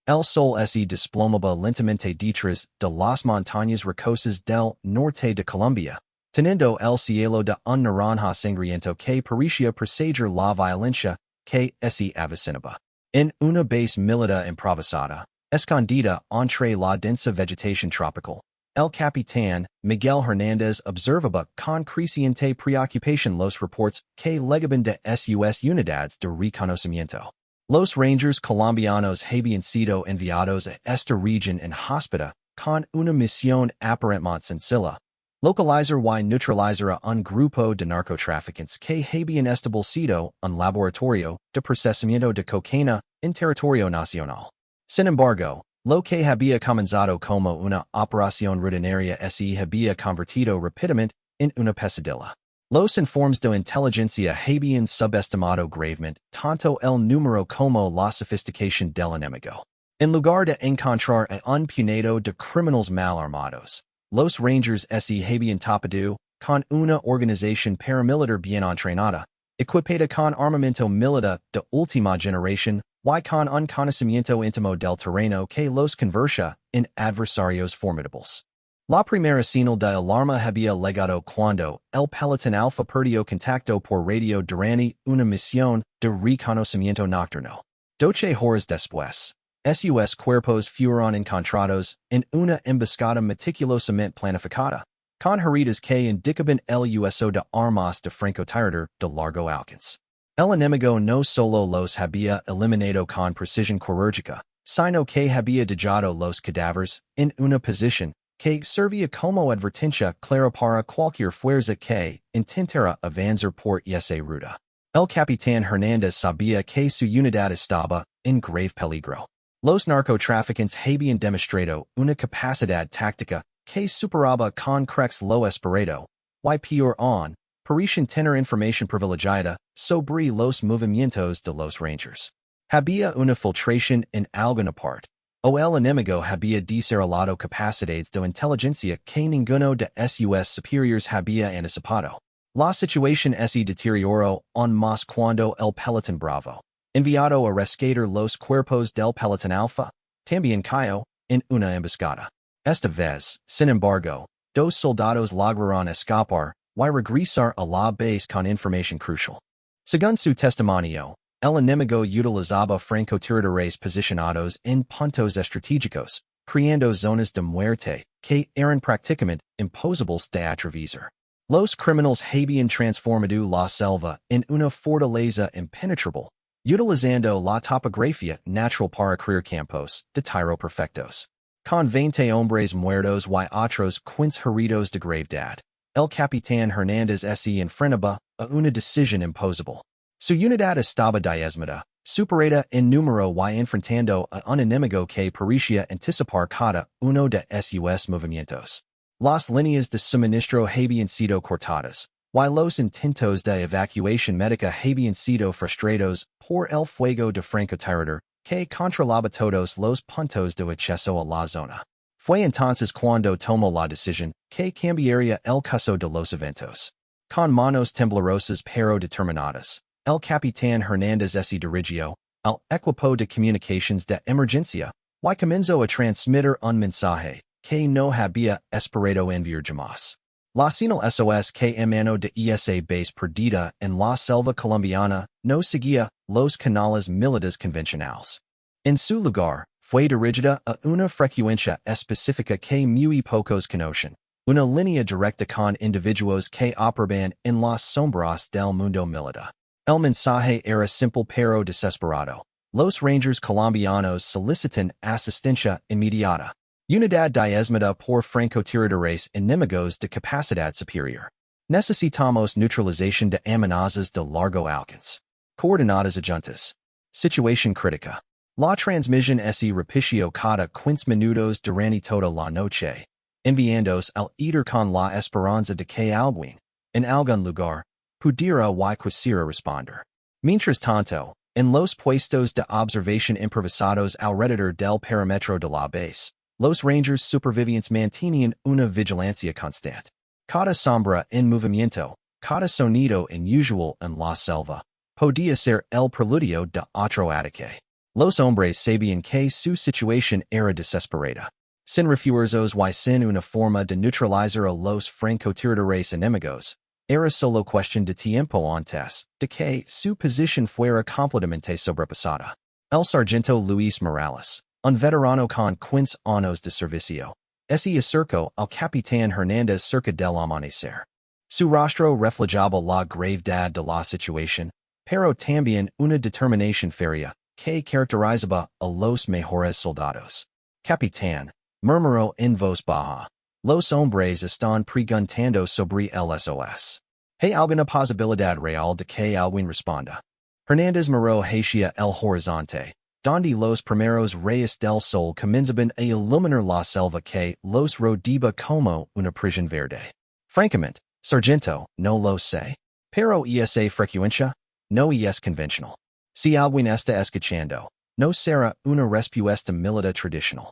El sol se desplomaba lentamente detrás de las montañas rocosas del norte de Colombia, teniendo el cielo de un naranja sangriento que parecía presagiar la violencia que se avecinaba. En una base militar improvisada, escondida entre la densa vegetación tropical, el capitán Miguel Hernández observaba con creciente preocupación los reports que llegaban de SOS unidades de reconocimiento. Los Rangers colombianos habían sido enviados a esta región en hóspeda con una misión aparentemente sencilla, localizar y neutralizar a un grupo de narcotraficantes que habían establecido un laboratorio de procesamiento de cocaína en territorio nacional. Sin embargo, lo que había comenzado como una operación rutinaria se había convertido rápidamente en una pesadilla. Los informes de inteligencia habían subestimado gravemente tanto el número como la sofisticación del enemigo. En lugar de encontrar a un puñado de criminales mal armados, los Rangers se habían topado con una organización paramilitar bien entrenada, equipada con armamento militar de última generación y con un conocimiento íntimo del terreno que los convertía en adversarios formidables. La primera señal de alarma había llegado cuando el pelotón alfa perdió contacto por radio durante una misión de reconocimiento nocturno. 12 horas después, SOS cuerpos fueron encontrados en una emboscada meticulosamente planificada, con heridas que indicaban el uso de armas de francotirador de largo alcance. El enemigo no solo los había eliminado con precisión quirúrgica, sino que había dejado los cadáveres en una posición que servía como advertencia clara para cualquier fuerza que intentara avanzar por esa ruta. El capitán Hernández sabía que su unidad estaba en grave peligro. Los narcotraficantes habían demostrado una capacidad táctica que superaba con creces lo esperado, y peor aún, parecían tener información privilegiada sobre los movimientos de los Rangers. Había una filtración en alguna parte, o el enemigo había desarrollado capacidades de inteligencia que ninguno de SOS superiores había anticipado. La situación se deterioró aún más cuando el pelotón bravo, enviado a rescatar los cuerpos del pelotón alfa, también cayó en una emboscada. Esta vez, sin embargo, dos soldados lograron escapar y regresar a la base con información crucial. Según su testimonio, el enemigo utilizaba francotiradores posicionados en puntos estratégicos, creando zonas de muerte que eran prácticamente imposibles de atravesar. Los criminales habían transformado la selva en una fortaleza impenetrable, utilizando la topografía natural para crear campos de tiro perfectos. Con 20 hombres muertos y otros 15 heridos de gravedad, el capitán Hernández se enfrentaba a una decisión imposible. Su unidad estaba diezmada, superada en número y enfrentando a un enemigo que parecía anticipar cada uno de sus movimientos. Las líneas de suministro habían sido cortadas, y los intentos de evacuación médica habían sido frustrados por el fuego de francotirador que controlaba todos los puntos de acceso a la zona. Fue entonces cuando tomó la decisión que cambiaría el curso de los eventos. Con manos temblorosas pero determinadas, el capitán Hernández se dirigió al equipo de comunicaciones de emergencia y comenzó a transmitir un mensaje que no había esperado enviar jamás. La señal SOS que emanó de esa base perdida en la selva colombiana no seguía los canales militares convencionales. En su lugar, fue dirigida a una frecuencia específica que muy pocos conocen, una línea directa con individuos que operaban en las sombras del mundo militar. El mensaje era simple pero desesperado. Los Rangers colombianos solicitan asistencia inmediata. Unidad diezmada por francotiradores enemigos de capacidad superior. Necesitamos neutralización de amenazas de largo alcance. Coordenadas adjuntas. Situación crítica. La transmisión se repitió cada 15 minutos durante toda la noche, enviándose al éter con la esperanza de que alguien, en algún lugar, pudiera y quisiera responder. Mientras tanto, en los puestos de observación improvisados alrededor del perímetro de la base, los Rangers supervivientes mantenían una vigilancia constante. Cada sombra en movimiento, cada sonido inusual en la selva, podía ser el preludio de otro ataque. Los hombres sabian que su situación era desesperada. Sin refuerzos y sin una forma de neutralizar a los francotiradores enemigos, era solo cuestión de tiempo antes de que su posición fuera completamente sobrepasada. El sargento Luis Morales, un veterano con 15 años de servicio, se acercó al capitán Hernández cerca del amanecer. Su rostro reflejaba la gravedad de la situación, pero también una determinación férrea que caracterizaba a los mejores soldados. Capitán, murmuró en voz baja, los hombres están preguntando sobre el SOS. ¿Hay alguna posibilidad real de que alguien responda? Hernández miró hacia el horizonte, donde los primeros rayos del sol comenzaban a iluminar la selva que los rodeaba como una prisión verde. Francamente, sargento, no lo sé. Pero esa frecuencia no es convencional. Si alguien está escuchando, no será una respuesta militar tradicional.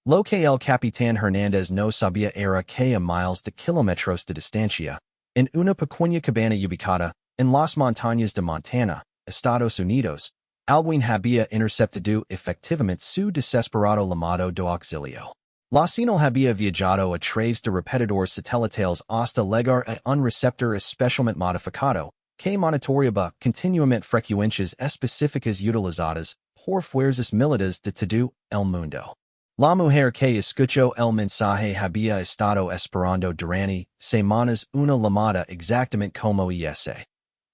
Lo que el capitán Hernández no sabía era que a miles de kilómetros de distancia, en una pequeña cabana ubicada en las montañas de Montana, Estados Unidos, alguien había interceptado efectivamente su desesperado llamado de auxilio. La señal había viajado a través de repetidores satelitales hasta llegar a un receptor especialmente modificado, que monitoreaba continuamente frecuencias específicas utilizadas por fuerzas militares de todo el mundo. La mujer que escuchó el mensaje había estado esperando durante semanas una llamada exactamente como ese.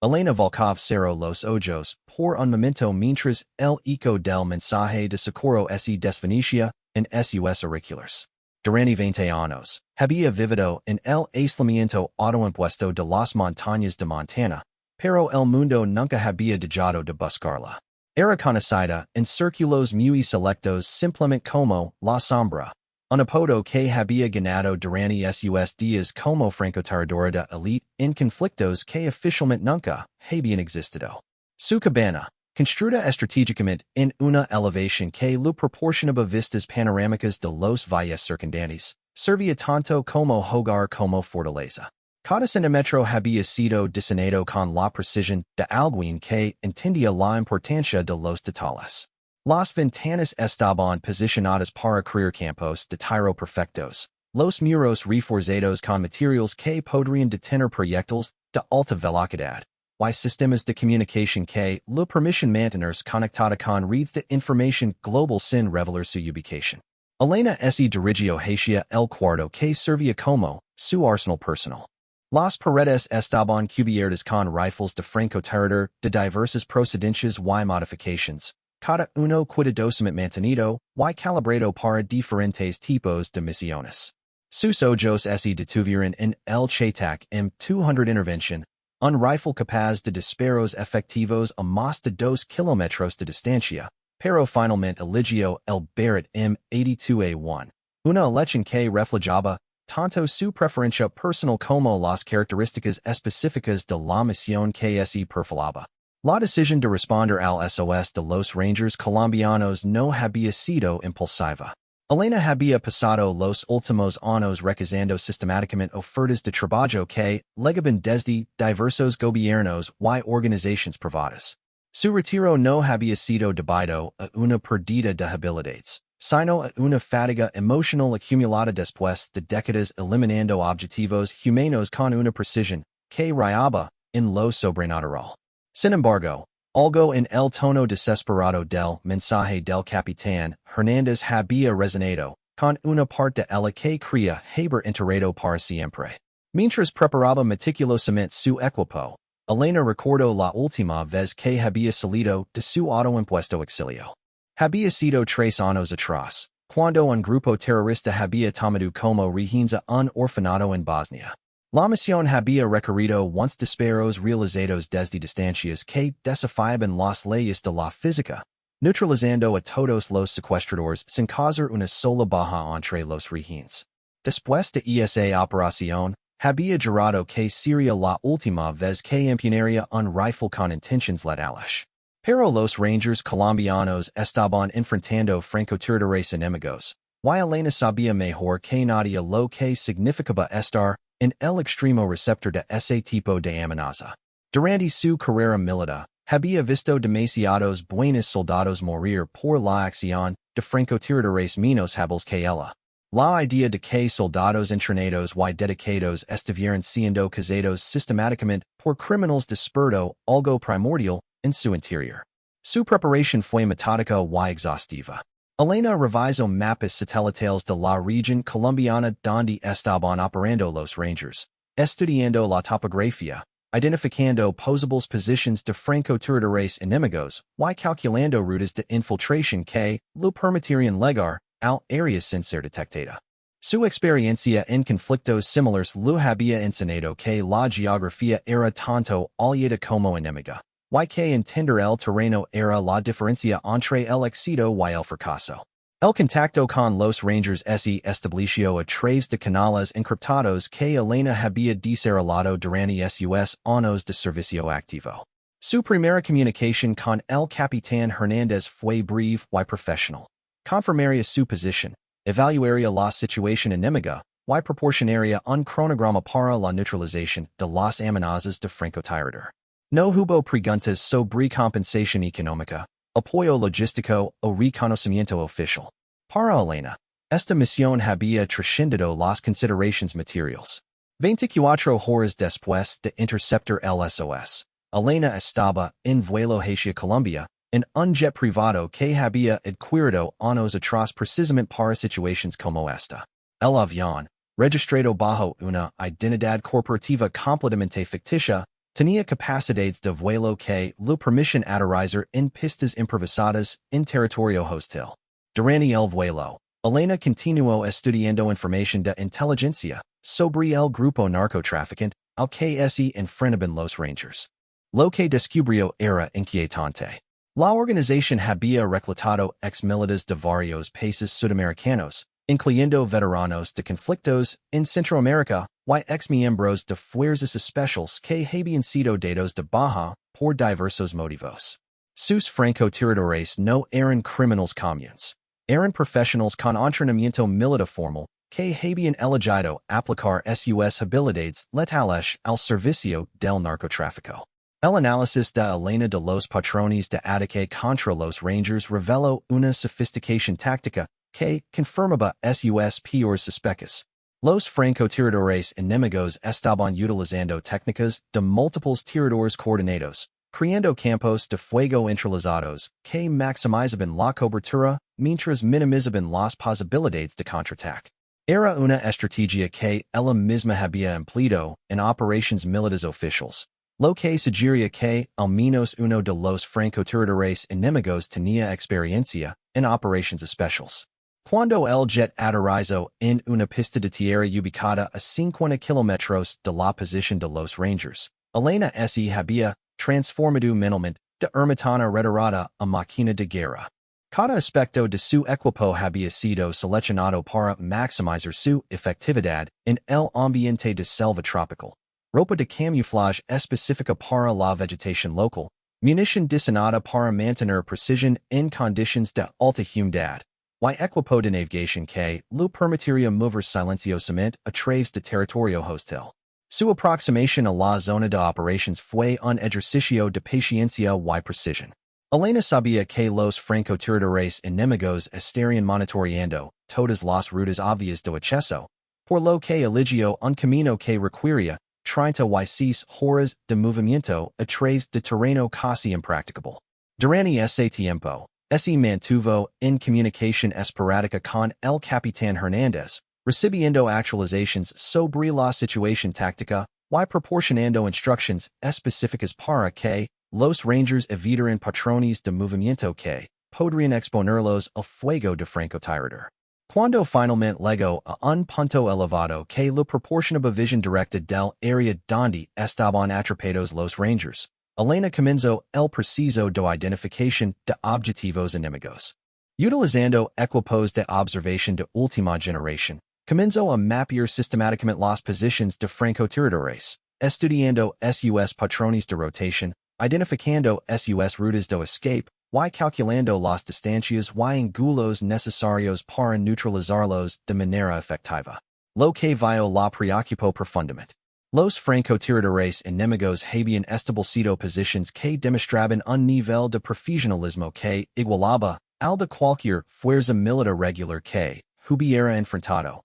Elena Volkov cerró los ojos por un momento mientras el eco del mensaje de socorro se desvanecía en sus auriculares. Durante 20 años, había vivido en el aislamiento autoimpuesto de las montañas de Montana, pero el mundo nunca había dejado de buscarla. Era conocida en círculos muy selectos simplemente como la sombra, un apodo que había ganado durante sus días como francotiradora de élite en conflictos que oficialmente nunca habían existido. Su cabana, construida estratégicamente en una elevación que le proporcionaba vistas panorámicas de los valles circundantes, servía tanto como hogar como fortaleza. Cada centímetro había sido diseñado con la precisión de alguien que entendía la importancia de los detalles. Las ventanas estaban posicionadas para crear campos de tiro perfectos, los muros reforzados con materiales que podrían detener proyectiles de alta velocidad, y sistemas de comunicación que le permitían mantenerse conectada con redes de información global sin revelar su ubicación. Elena se dirigió hacia el cuarto que servía como su arsenal personal. Las paredes estaban cubiertas con rifles de francotirador de diversas procedencias y modificaciones, cada uno cuidadosamente mantenido y calibrado para diferentes tipos de misiones. Sus ojos se detuvieron en el Chetak M200 Intervention, un rifle capaz de disparos efectivos a más de 2 kilómetros de distancia, pero finalmente eligió el Barrett M82A1, una elección que reflejaba tanto su preferencia personal como las características específicas de la misión que se perfilaba. La decisión de responder al SOS de los Rangers colombianos no había sido impulsiva. Elena había pasado los últimos años recazando sistemáticamente ofertas de trabajo que llegaban desde diversos gobiernos y organizaciones privadas. Su retiro no había sido debido a una pérdida de habilidades, sino a una fatiga emocional acumulada después de décadas eliminando objetivos humanos con una precisión que rayaba en lo sobrenatural. Sin embargo, algo en el tono desesperado del mensaje del capitán Hernández había resonado con una parte de ella que creía haber enterrado para siempre. Mientras preparaba meticulosamente su equipo, Elena recordó la última vez que había salido de su autoimpuesto exilio. Había sido 3 años atrás, cuando un grupo terrorista había tomado como rehenes a un orfanato en Bosnia. La misión había requerido unos disparos realizados desde distancias que desafiaban las leyes de la física, neutralizando a todos los secuestradores sin causar una sola baja entre los rehenes. Después de esa operación, había jurado que sería la última vez que empuñaría un rifle con intenciones letales. Pero los Rangers colombianos estaban enfrentando francotiradores enemigos, y Elena sabía mejor que nadie lo que significaba estar en el extremo receptor de ese tipo de amenaza. Durante su carrera militar, Había visto demasiados buenos soldados morir por la acción de francotiradores menos hábiles que ella. La idea de que soldados entrenados y dedicados estuvieran siendo cazados sistemáticamente por criminales despertó algo primordial en su interior. Su preparación fue metódica y exhaustiva. Elena revisó mapas satelitales de la región colombiana donde estaban operando los Rangers, estudiando la topografía, identificando posibles posiciones de francotiradores enemigos y calculando rutas de infiltración que lo permitirían llegar al área sin ser detectada. Su experiencia en conflictos similares lo había enseñado que la geografía era tanto aliada como enemiga, y que entender el terreno era la diferencia entre el éxito y el fracaso. El contacto con los Rangers se estableció a través de canales encriptados que Elena había desarrollado durante sus años de servicio activo. Su primera comunicación con el capitán Hernández fue breve y profesional. Confirmaría su posición, evaluaría la situación enemiga, y proporcionaría un cronograma para la neutralización de las amenazas de francotirador. No hubo preguntas sobre compensación económica, apoyo logístico o reconocimiento oficial. Para Elena, esta misión había trascendido las consideraciones materiales. 24 horas después de interceptar el SOS, Elena estaba en vuelo hacia Colombia, en un jet privado que había adquirido años atrás precisamente para situaciones como esta. El avión, registrado bajo una identidad corporativa completamente ficticia, tenía capacidades de vuelo que lo permitían aterrizar en pistas improvisadas en territorio hostil. Durante el vuelo, Elena continuó estudiando información de inteligencia sobre el grupo narcotraficante al que se enfrentaban los Rangers. Lo que descubrió era inquietante. La organización había reclutado ex-militares de varios países sudamericanos, incluyendo veteranos de conflictos en Centroamérica y ex-miembros de fuerzas especiales que habían sido dados de baja por diversos motivos. Sus francotiradores no eran criminales comunes. Eran profesionales con entrenamiento militar formal que habían elegido aplicar sus habilidades letales al servicio del narcotráfico. El análisis de Elena de los patrones de ataque contra los Rangers reveló una sofisticación táctica que confirmaba sus peores sospechas. Los francotiradores enemigos estaban utilizando técnicas de múltiples tiradores coordinados, creando campos de fuego centralizados que maximizaban la cobertura mientras minimizaban las posibilidades de contraataque. Era una estrategia que ella misma había empleado en operaciones militares oficiales, lo que sugería que al menos uno de los francotiradores enemigos tenía experiencia en operaciones especiales. Cuando el jet aterrizó en una pista de tierra ubicada a 50 kilómetros de la posición de los Rangers, Elena se había transformado mentalmente de ermitaña retirada a máquina de guerra. Cada aspecto de su equipo había sido seleccionado para maximizar su efectividad en el ambiente de selva tropical. Ropa de camuflaje específica para la vegetación local, munición diseñada para mantener precisión en condiciones de alta humedad, y equipo de navegación que lo permitiría mover silenciosamente a través de territorio hostil. Su aproximación a la zona de operaciones fue un ejercicio de paciencia y precisión. Elena sabía que los francotiradores enemigos estarían monitoreando todas las rutas obvias de acceso, por lo que eligió un camino que requería 36 horas de movimiento a través de terreno casi impracticable. Durante ese tiempo, se mantuvo en comunicación esporádica con el capitán Hernández, recibiendo actualizaciones sobre la situación táctica y proporcionando instrucciones específicas para que los Rangers evitaran patrones de movimiento que podrían exponerlos al fuego de francotirador. Cuando finalmente llegó a un punto elevado que lo proporcionaba visión directa del área donde estaban atrapados los Rangers, Elena comenzó el proceso de identificación de objetivos enemigos. Utilizando equipos de observación de última generación, comenzó a mapear sistemáticamente las posiciones de francotiradores, estudiando sus patrones de rotación, identificando sus rutas de escape, y calculando las distancias y ángulos necesarios para neutralizarlos de manera efectiva. Lo que vio la preocupó profundamente. Los francotiradores enemigos habían establecido posiciones que demostraban un nivel de profesionalismo que igualaba al de cualquier fuerza militar regular que hubiera enfrentado.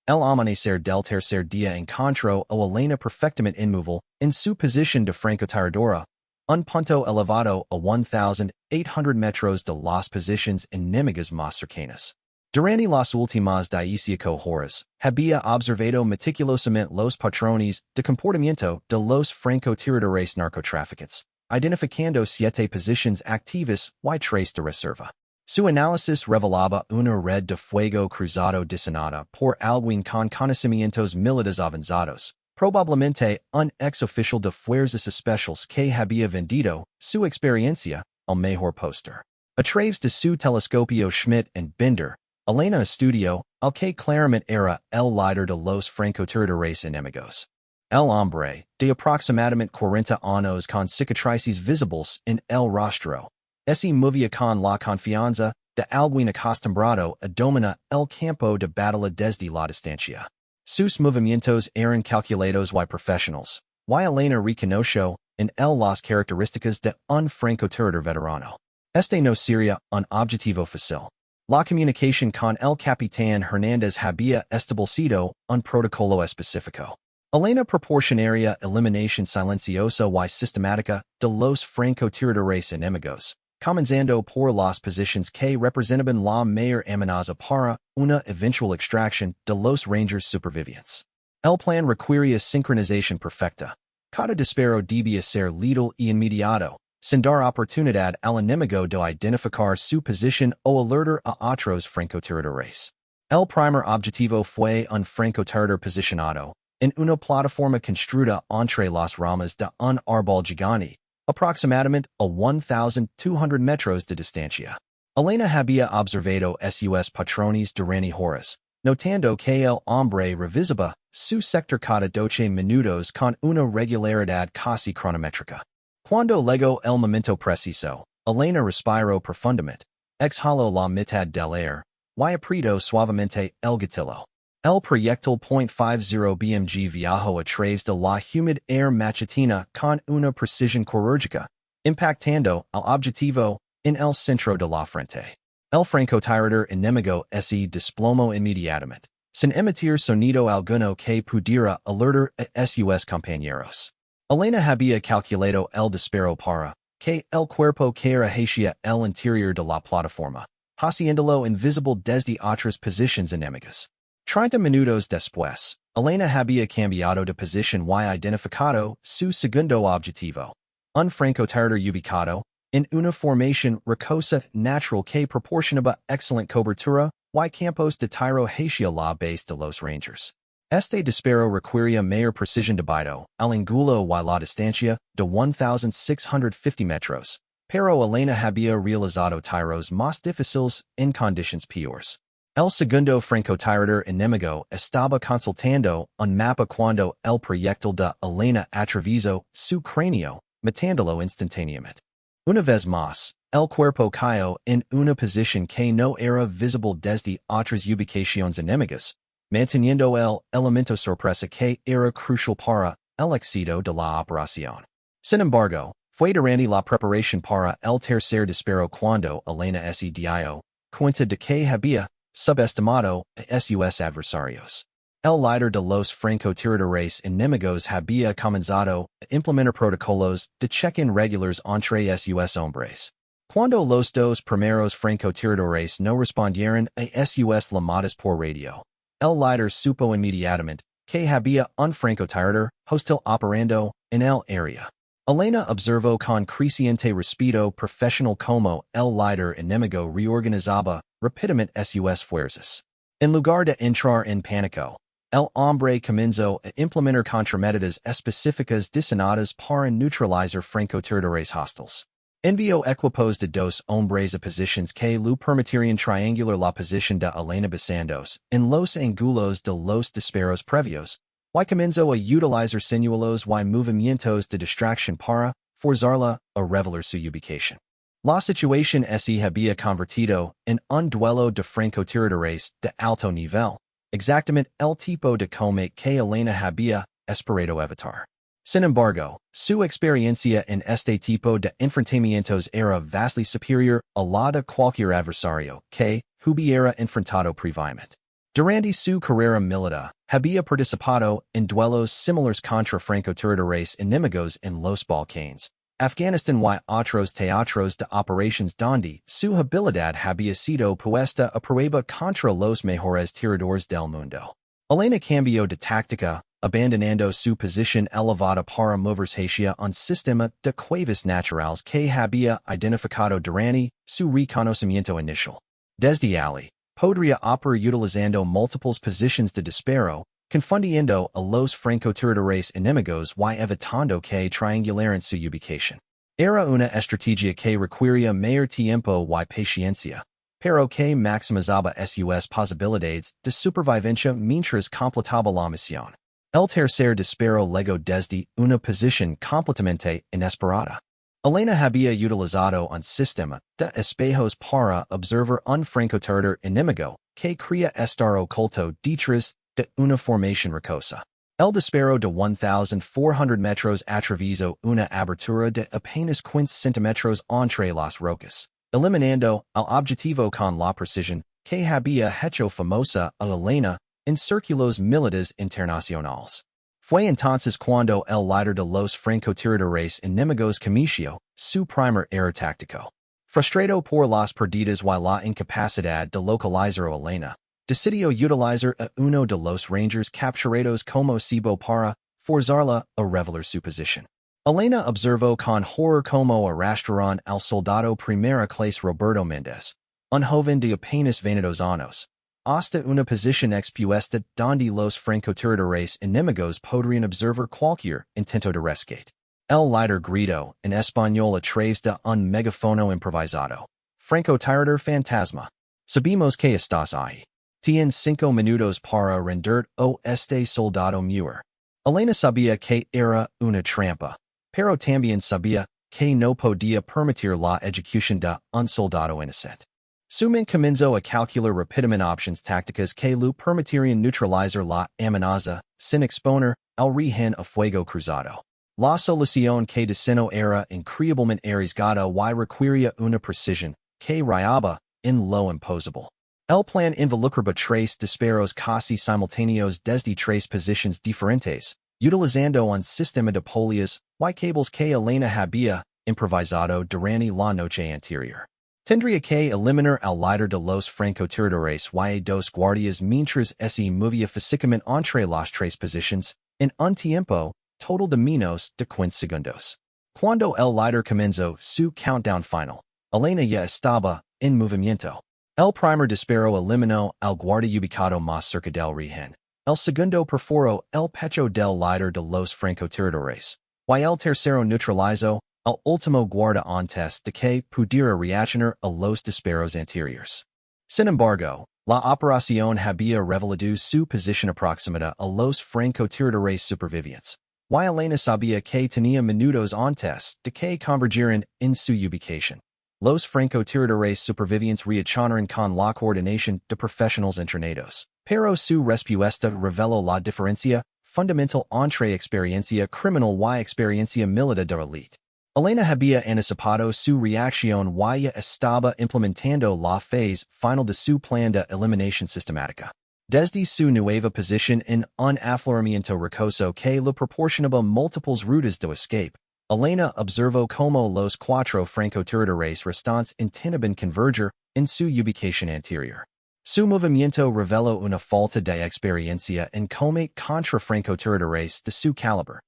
El amanecer del tercer día encontró a Elena perfectamente inmóvil en su posición de francotiradora, un punto elevado a 1,800 metros de las posiciones enemigas más cercanas. Durante las últimas 18 horas, había observado meticulosamente los patrones de comportamiento de los francotiradores narcotraficantes, identificando 7 posiciones activas y 3 de reserva. Su análisis revelaba una red de fuego cruzado diseñada por alguien con conocimientos militares avanzados, probablemente un ex-oficial de fuerzas especiales que había vendido su experiencia al mejor postor. A través de su telescopio Schmidt and Binder, Elena estudió al que claramente era el líder de los francotiradores enemigos. El hombre, de aproximadamente 40 años con cicatrices visibles en el rostro, se movía con la confianza de alguien acostumbrado a dominar el campo de batalla desde la distancia. Sus movimientos eran calculados y profesionales, y Elena reconoció en él las características de un francotirador veterano. Este no sería un objetivo fácil. La comunicación con el capitán Hernández había establecido un protocolo específico. Elena proporcionaría eliminación silenciosa y sistemática de los francotiradores enemigos, comenzando por las posiciones que representaban la mayor amenaza para una eventual extracción de los rangers supervivientes. El plan requería sincronización perfecta. Cada disparo debía ser letal y inmediato, sin dar oportunidad al enemigo de identificar su posición o alertar a otros francotiradores. El primer objetivo fue un francotirador posicionado en una plataforma construida entre las ramas de un árbol gigante, aproximadamente a 1,200 metros de distancia. Elena había observado SOS patrones durante horas, notando que el hombre revisaba su sector cada 12 minutos con una regularidad casi cronométrica. Cuando llegó el momento preciso, Elena respiró profundamente, exhaló la mitad del aire, y apretó suavemente el gatillo. El proyectil .50 BMG viajó a través de la humedad air machutina con una precisión quirúrgica, impactando al objetivo en el centro de la frente. El francotirador enemigo se desplomó inmediatamente, sin emitir sonido alguno que pudiera alertar a sus compañeros. Elena había calculado el disparo para que el cuerpo caera hacia el interior de la plataforma, haciéndolo invisible desde otras posiciones enemigas. 30 minutos después, Elena había cambiado de posición y identificado su segundo objetivo, un francotirador ubicado en una formación rocosa natural que proporcionaba excelente cobertura y campos de tiro hacia la base de los rangers. Este disparo requería mayor precisión debido al ángulo y la distancia de 1,650 metros, pero Elena había realizado tiros más difíciles en condiciones peores. El segundo francotirador enemigo estaba consultando un mapa cuando el proyectil de Elena atravesó su cráneo, matándolo instantáneamente. Una vez más, el cuerpo cayó en una posición que no era visible desde otras ubicaciones enemigas, manteniendo el elemento sorpresa que era crucial para el éxito de la operación. Sin embargo, fue durante la preparación para el tercer disparo cuando Elena se dio cuenta de que había subestimado a sus adversarios. El líder de los francotiradores enemigos había comenzado a implementar protocolos de check-in regulares entre sus hombres. Cuando los dos primeros francotiradores no respondieron a sus llamadas por radio, el líder supo inmediatamente que había un francotirador hostil operando en el área. Elena observó con creciente respeto profesional como el líder enemigo reorganizaba rápidamente sus fuerzas. En lugar de entrar en pánico, el hombre comenzó a implementar contramedidas específicas diseñadas para neutralizar francotiradores hostiles. Envió equipos de dos hombres a posiciones que le permitirían triangular la posición de Elena basándose en los ángulos de los disparos previos, y comenzó a utilizar señuelos y movimientos de distracción para forzarla a revelar su ubicación. La situación se había convertido en un duelo de francotiradores de alto nivel, exactamente el tipo de combate que Elena había esperado evitar. Sin embargo, su experiencia en este tipo de enfrentamientos era vastly superior a la de cualquier adversario que hubiera enfrentado previamente. Durante su carrera militar, había participado en duelos similares contra francotiradores enemigos en los Balcanes, Afganistán y otros teatros de operaciones donde su habilidad había sido puesta a prueba contra los mejores tiradores del mundo. Elena cambió de táctica, abandonando su posición elevada para moverse hacia un sistema de cuevas naturales que había identificado durante su reconocimiento inicial. Desde allí, podría operar utilizando múltiples posiciones de disparo, confundiendo a los francotiradores enemigos y evitando que triangularan su ubicación. Era una estrategia que requería mayor tiempo y paciencia, pero que maximizaba sus posibilidades de supervivencia mientras completaba la misión. El tercer disparo llegó desde una posición completamente inesperada. Elena había utilizado un sistema de espejos para observar un francotirador enemigo que creía estar oculto detrás de una formación rocosa. El disparo de 1,400 metros atravesó una abertura de apenas 15 centímetros entre las rocas, eliminando al objetivo con la precisión que había hecho famosa a Elena en círculos militares internacionales. Fue entonces cuando el líder de los francotiradores enemigos cometió su primer error táctico. Frustrado por las pérdidas y la incapacidad de localizar a Elena, decidió utilizar a uno de los rangers capturados como cebo para forzarla a revelar su posición. Elena observó con horror como arrastraron al soldado primera clase Roberto Méndez, un joven de apenas 22 años, hasta una posición expuesta donde los francotiradores enemigos podrían observar cualquier intento de rescate. El líder gritó en español a través de un megafono improvisado: "Francotirador fantasma, sabemos que estás ahí. Tienes 5 minutos para render o este soldado muere." Elena sabía que era una trampa, pero también sabía que no podía permitir la ejecución de un soldado inocente. Suman comenzó a calcular rápidamente opciones tácticas que le permitirían neutralizar la amenaza sin exponer al régimen a fuego cruzado. La solución que diseñó era increíblemente arriesgada y requería una precisión que rayaba en lo imposible. El plan involucraba 3 disparos casi simultáneos desde 3 posiciones diferentes, utilizando un sistema de polillas y cables que Elena había improvisado durante la noche anterior. Tendría que eliminar al líder de los francotiradores y 2 guardias mientras se movía físicamente entre las 3 posiciones en un tiempo total de menos de 15 segundos. Cuando el líder comenzó su countdown final, Elena ya estaba en movimiento. El primer disparo eliminó al guardia ubicado más cerca del régimen. El segundo perforó el pecho del líder de los francotiradores, y el tercero neutralizó al último guardia antes de que pudiera reaccionar a los disparos anteriores. Sin embargo, la operación había revelado su posición aproximada a los francotiradores supervivientes, y Elena sabía que tenía minutos antes de que convergieran en su ubicación. Los francotiradores supervivientes reaccionaron con la coordinación de profesionales entrenados, pero su respuesta reveló la diferencia fundamental entre experiencia criminal y experiencia militar de élite. Elena había anticipado su reacción y ya estaba implementando la fase final de su plan de eliminación sistemática. Desde su nueva posición en un afloramiento rocoso que le proporcionaba múltiples rutas de escape, Elena observó cómo los 4 francotiradores restantes intentaban converger en su ubicación anterior. Su movimiento reveló una falta de experiencia en combate contra francotiradores de su calibre.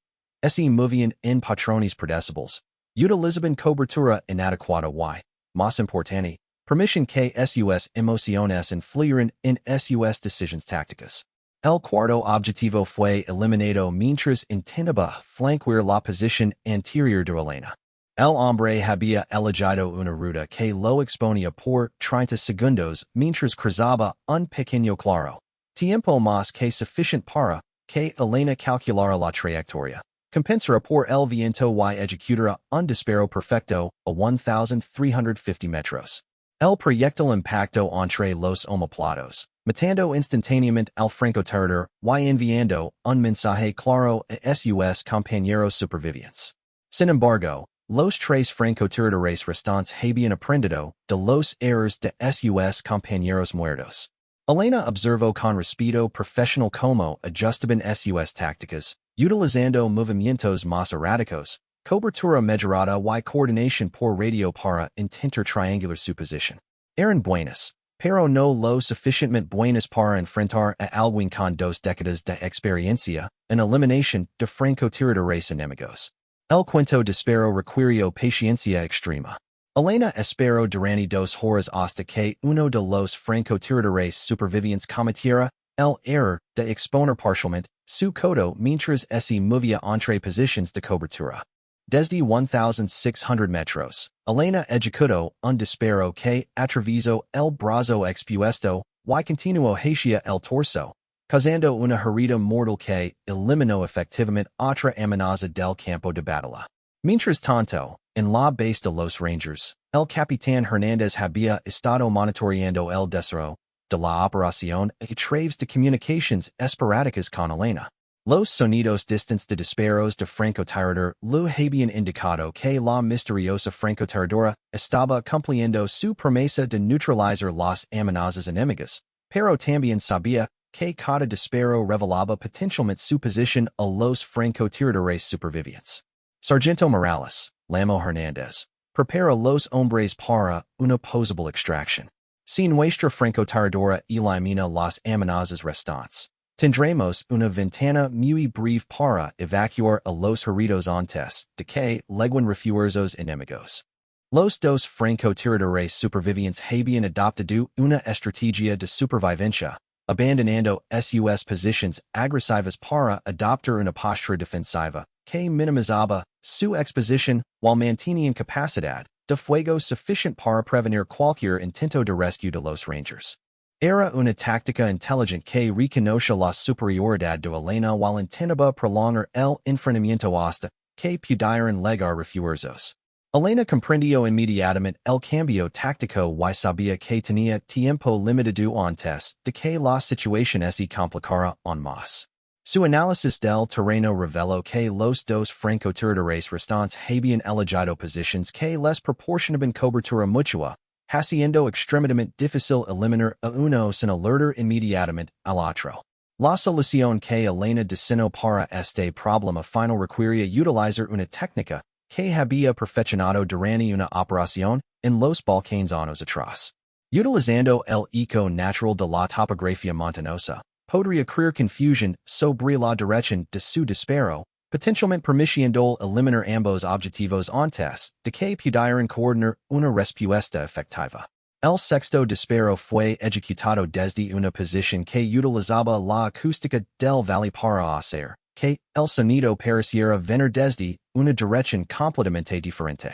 Se movían en patrones predecibles, utilizaban cobertura inadecuada y, más importante, permisión que sus emociones influyeran en sus decisiones tácticas. El cuarto objetivo fue eliminado mientras intentaba flanquear la posición anterior de Elena. El hombre había elegido una ruta que lo exponía por 30 segundos mientras cruzaba un pequeño claro, tiempo más que suficiente para que Elena calculara la trayectoria, compensara por el viento y ejecutara un disparo perfecto a 1,350 metros. El proyecto impacto entre los omoplatos, matando instantáneamente al francotirador y enviando un mensaje claro a sus compañeros supervivientes. Sin embargo, los tres francotiradores restantes habían aprendido de los errores de sus compañeros muertos. Elena observó con respeto profesional cómo ajustaban sus tácticas, utilizando movimientos más erráticos, cobertura mejorada y coordinación por radio para intentar triangular su posición. Eran buenas, pero no lo suficientemente buenas para enfrentar a alguien con 2 décadas de experiencia en eliminación de francotiradores enemigos. El cuento disparo requirió paciencia extrema. Elena esperó durante 2 horas hasta que uno de los francotiradores supervivientes cometiera el error de exponer parcialmente su codo mientras se movía entre posiciones de cobertura. Desde 1,600 metros, Elena ejecutó un disparo que atravesó el brazo expuesto y continuó hacia el torso, causando una herida mortal que eliminó efectivamente otra amenaza del campo de batalla. Mientras tanto, en la base de los Rangers, el capitán Hernández había estado monitoreando el desarrollo de la operación a través de comunicaciones esporádicas con Elena. Los sonidos distantes de disparos de francotirador lo habían indicado que la misteriosa francotiradora estaba cumpliendo su promesa de neutralizar las amenazas enemigas, pero también sabía que cada disparo revelaba potencialmente su posición a los francotiradores supervivientes. Sargento Morales, Lamo Hernández, prepara los hombres para una posible extracción. Si nuestra francotiradora elimina las amenazas restantes, tendremos una ventana muy breve para evacuar a los heridos antes de que lleguen refuerzos enemigos. Los 2 francotiradores supervivientes habían adoptado una estrategia de supervivencia, abandonando sus posiciones agresivas para adoptar una postura defensiva que minimizaba su exposición while mantenían capacidad de fuego suficiente para prevenir cualquier intento de rescue de los Rangers. Era una táctica inteligente que reconoce la superioridad de Elena while intentaba prolongar el enfrentamiento hasta que pudieran llegar refuerzos. Elena comprendió inmediatamente el cambio táctico y sabía que tenía tiempo limitado antes de que la situación se complicara aún más. Su análisis del terreno reveló que los 2 francotiradores restantes habían elegido posiciones que les proporcionaban cobertura mutua, haciendo extremadamente difícil eliminar a uno sin alertar inmediatamente al otro. La solución que Elena diseñó para este problema final requería utilizar una técnica que había perfeccionado durante una operación en los Balcanes años atrás. Utilizando el eco natural de la topografía montañosa, podría crear confusión sobre la dirección de su disparo, potencialmente permitiendo eliminar ambos objetivos antes de que pudieran coordinar una respuesta efectiva. El sexto disparo fue ejecutado desde una posición que utilizaba la acústica del valle para hacer que el sonido pareciera venir desde una dirección completamente diferente.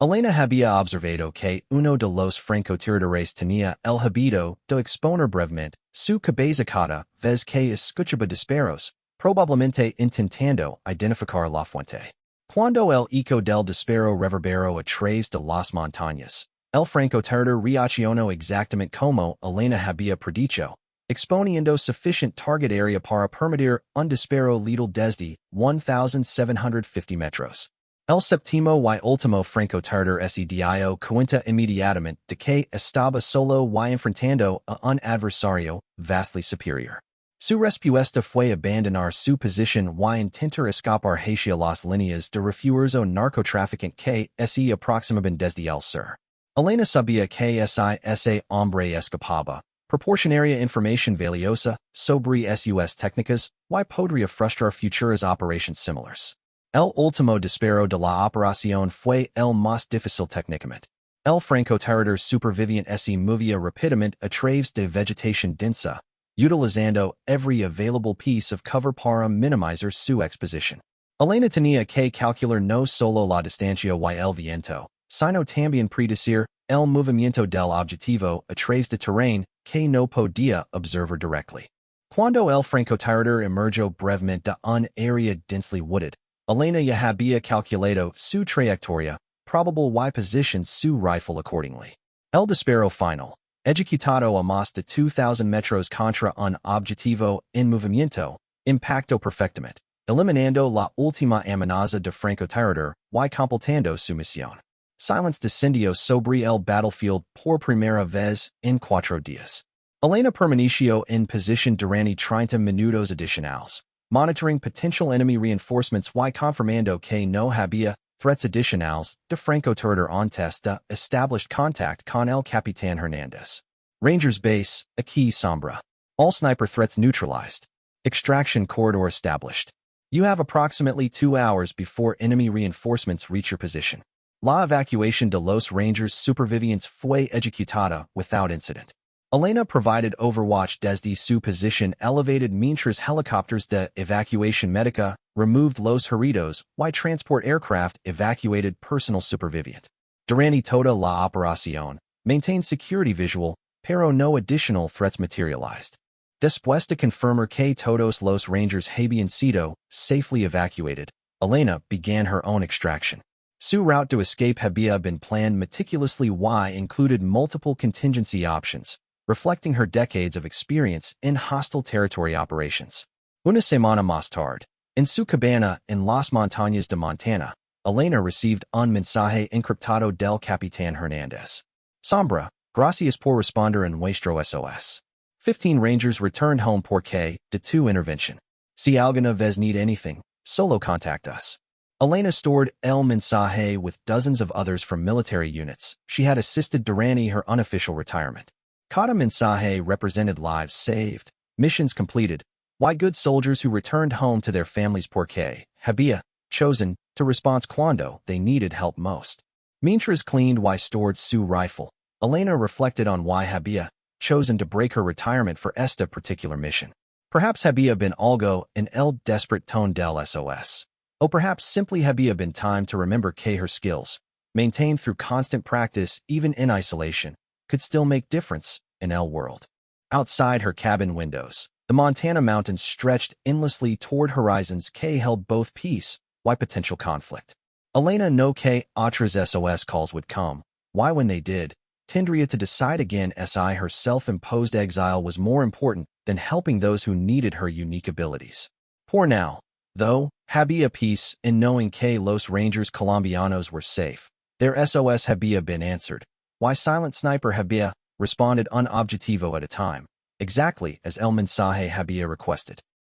Elena había observado que uno de los francotiradores tenía el hábito de exponer brevemente su cabeza cada vez que escuchaba disparos, probablemente intentando identificar la fuente. Cuando el eco del disparo reverberó a través de las montañas, el francotirador reaccionó exactamente como Elena había predicho, exponiendo suficient target area para permitir un disparo letal desde 1,750 metros. El séptimo y último francotirador se dio cuenta inmediatamente de que estaba solo y enfrentando a un adversario vastly superior. Su respuesta fue abandonar su posición y intentar escapar hacia las líneas de refuerzo narcotraficante que se aproximaban desde el sur. Elena sabía que ese hombre escapaba, proporcionaría información valiosa sobre sus técnicas y podría frustrar futuras operaciones similares. El último disparo de la operación fue el más difícil técnicamente. El francotirador superviviente se movía rápidamente a través de vegetación densa, utilizando every available piece of cover para minimizar su exposición. Elena tenía que calcular no solo la distancia y el viento, sino también predecir el movimiento del objetivo a través de terreno que no podía observar directly. Cuando el francotirador emergió brevemente de un área densely wooded, Elena ya había calculado su trayectoria, probable y positioned su rifle accordingly. El disparo final. Ejecutado a más de 2,000 metros contra un objetivo en movimiento, impacto perfectamente, eliminando la última amenaza de francotiradora y completando su misión. Silence descendió sobre el battlefield por primera vez en 4 días. Elena permaneció en position durante 30 minutos adicionales, monitoring potential enemy reinforcements y confirmando que no había threats adicionales de francotirador antes de established contact con el Capitán Hernandez. Rangers Base, aquí Sombra. All sniper threats neutralized. Extraction corridor established. You have approximately 2 hours before enemy reinforcements reach your position. La evacuación de los Rangers supervivientes fue ejecutada without incident. Elena provided overwatch desde su position elevated mientras helicopters de evacuación médica removed los heridos y transport aircraft evacuated personal superviviente. Durante toda la operación, maintained security visual, pero no additional threats materialized. Después de confirmar que todos los Rangers habían sido safely evacuated, Elena began her own extraction. Su route to escape había been planned meticulously y included multiple contingency options, reflecting her decades of experience in hostile territory operations. Una semana más tarde, en su cabana en las montañas de Montana, Elena received un mensaje encriptado del Capitán Hernandez. Sombra, gracias por responder en nuestro SOS. 15 Rangers returned home porque de tu intervention. Si alguna vez need anything, solo contact us. Elena stored el mensaje with dozens of others from military units she had assisted durante her unofficial retirement. Cada mensaje represented lives saved, missions completed, why good soldiers who returned home to their families porque había chosen to respond cuando they needed help most. Mientras cleaned y stored su rifle, Elena reflected on why había chosen to break her retirement for esta particular mission. Perhaps había been algo en el desperate tone del SOS. Or perhaps simply había been time to remember que her skills, maintained through constant practice even in isolation, could still make difference in el world. Outside her cabin windows, the Montana mountains stretched endlessly toward horizons que held both peace y potential conflict. Elena no que otras SOS calls would come, why when they did, tendría to decide again si her self-imposed exile was more important than helping those who needed her unique abilities. For now, though, había peace in knowing que los Rangers Colombianos were safe. Their SOS había been answered. Why silent sniper había responded un objetivo at a time, exactly as el mensaje había requested.